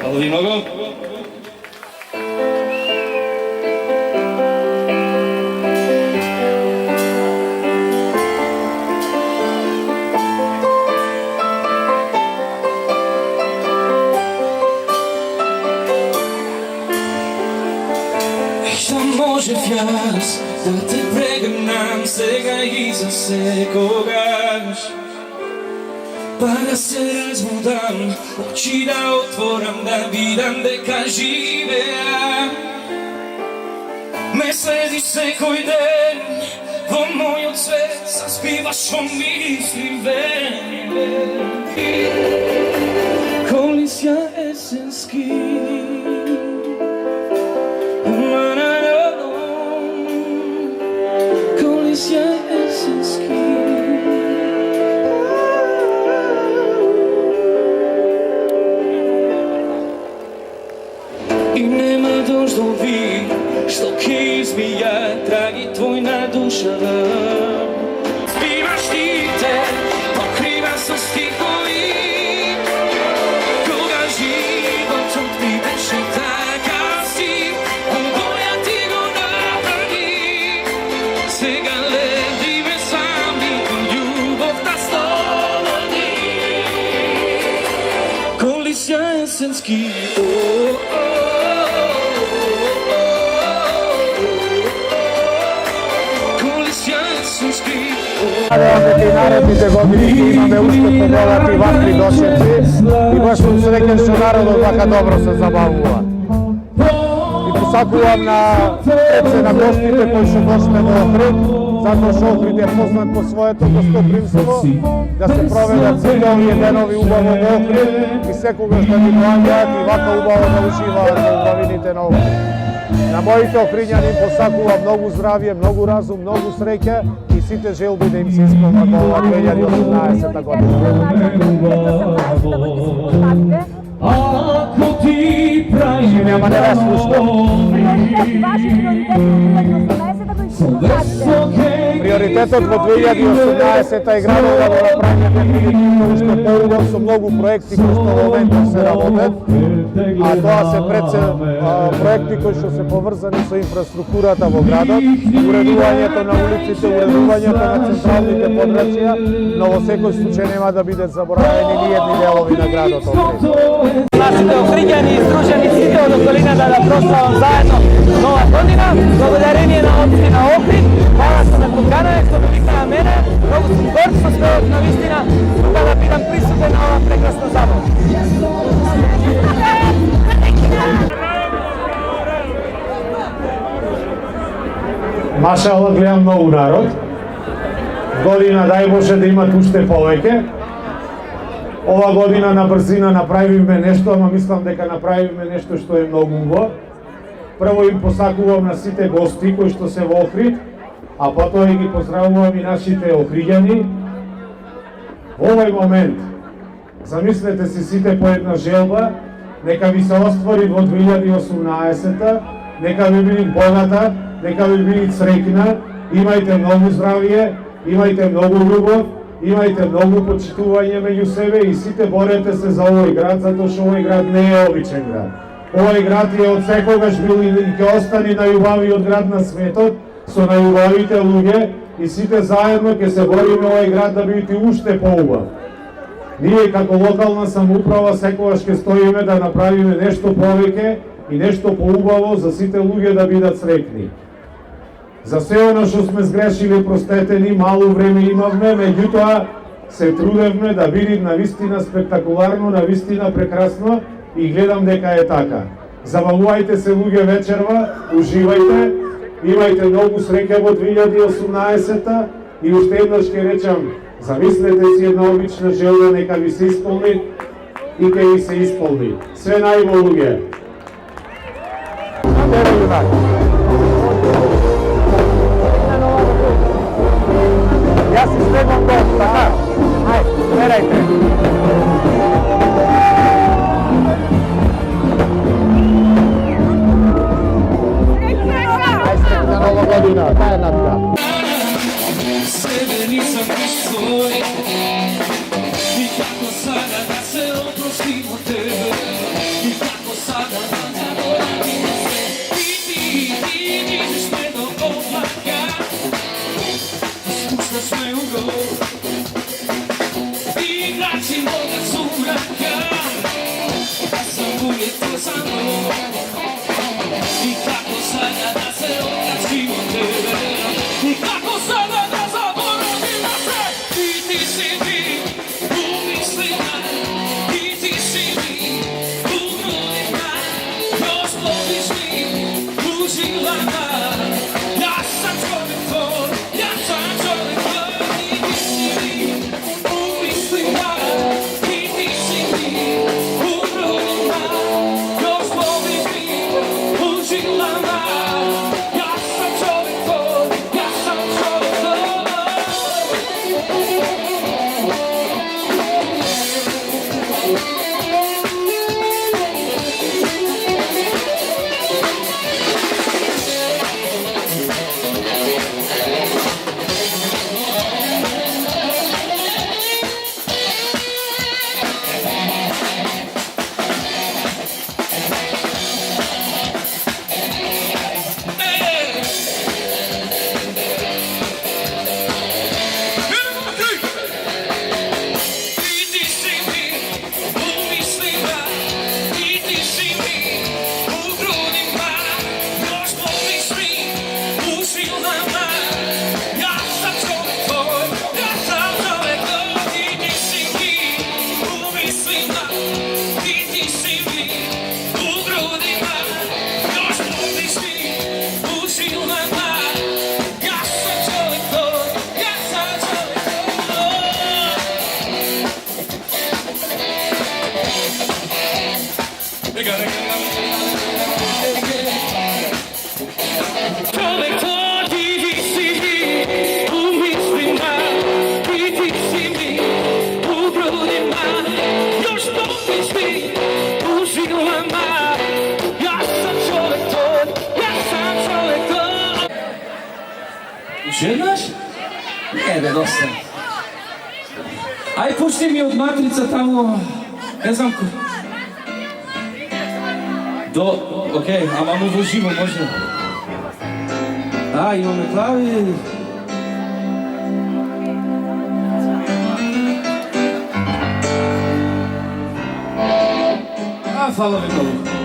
Hvala vi mnogo. Можев јас да те прегнам сега и за секогаш, па да се разбудам, очи да отворам, да видам дека живеам. Ме следиш секој ден во мојот свет, заспиваш во мисли вен. Колисја есенски, и нема дождови што ќе измијат драги твојна душа. Спиваш ти те, покрива со стихови, кога животот ми беше така сив, боја ти го направи. Сега летиме сами кон љубовта слободни. Колисја есенски, Надевам дека и наредните години ќе имаме уште побогати вакви дошеци и баш сум среќен што народот вака добро се забавува. И посакувам на срце на гостите кои што дошле во Охрид, затоа што Охрид е познат по своето гостопримство, да се проведат сите овие денови убаво во Охрид и секогаш да ни доаѓаат и вака убаво да уживаат во убавините на Охрид. На моите охриѓани посакувам многу здравје, многу разум, многу среќа и сите желби да им се исполнат во ова 2018 година. Нема не вас слушам. Приоритетот во 2018 е градот да го направиме уште поубав со многу проекти кои што во моментот се работат, а тоа се пред се проекти кои што се поврзани со инфраструктурата во градот, уредувањето на улиците, уредувањето на централните подрачја, но во секој случај нема да бидат заборавени ни едни делови на градот Охрид. Нашите охриѓани издружени сите од околината да прославам заедно нова година, благодарение на општина Охрид. Хвала што ме поканаа, што ме вика на мене. Многу сум горд со стојот на вистина тука да бидам присутен на ова прекрасна забава. Машала, гледам многу народ. Година дај Боже да имат уште повеќе. Ова година на брзина направивме нешто, ама мислам дека направивме нешто што е многу убаво. Прво им посакувам на сите гости кои што се во Охрид, а потоа и ги поздравувам и нашите охриѓани. Во овој момент, замислете си сите по една желба, нека ви се оствори во 2018, нека ви биде богата, нека ви биде среќна, имајте многу здравје, имајте многу љубов, имајте многу почитување меѓу себе и сите борете се за овој град, затоа што овој град не е обичен град. Овој град е од секогаш бил и ќе остане најубавиот град на светот, со најубавите луѓе и сите заедно ќе се бориме овој град да биде уште поубав. Ние како локална самоуправа секогаш ќе стоиме да направиме нешто повеќе и нешто поубаво за сите луѓе да бидат среќни. За се оно што сме сгрешили, простете ни, малу време имавме, меѓутоа се трудевме да видим навистина спектакуларно, навистина прекрасно и гледам дека е така. Забавувајте се луѓе вечерва, уживајте, имајте многу среќа во 2018 и уште еднаш ќе речам, замислете си една обична желба, нека ви се исполни и ќе ви се исполни. Све најво луѓе. Јас си следвам гол, така? Ајде, гледајте. Ајде, среќна нова година, таа е натка. Себе nisam baš svoj I kako sada da se oprostim od tebe I kako sada da zaboravim sve ti dižeš me do oblaka Spuštaš me u grob I vraćim moga sumraka Ja sam uvijek to za mnom I kako sada da se oprostim od tebe I kako sada da zaboravim na sve I ti si mi u mislima I ti si mi u grudima Još voliš mi u žilama Ja sam čovjek tvoj, ja sam čovjek tvoj I ti si mi u mislima I ti si mi u grudima Još voliš mi u žilama Ja sam čovjek tvoj, ja sam čovjek tvoj I ti si mi u mislima I ti si mi u grudima Još voliš mi u žilama Ja sam čovjek tvoj, ja sam čovjek tvoj I ti si mi u mislima I ti si mi u grudima Još voliš mi u žilama Ja sam čovjek tvoj, ja sam čovjek tvoj Čovjek tvoj, ti si mi u mislima I ti si mi u grudima Još voliš mi u žilama Ja sam čovjek tvoj, ja sam čovjek tvoj Želnaš? Ne be, dosta Aj počni mi od matrica tamo, ne znam ko okej, a mamu uživo može. Imamo klavi. Hvala vam mnogo.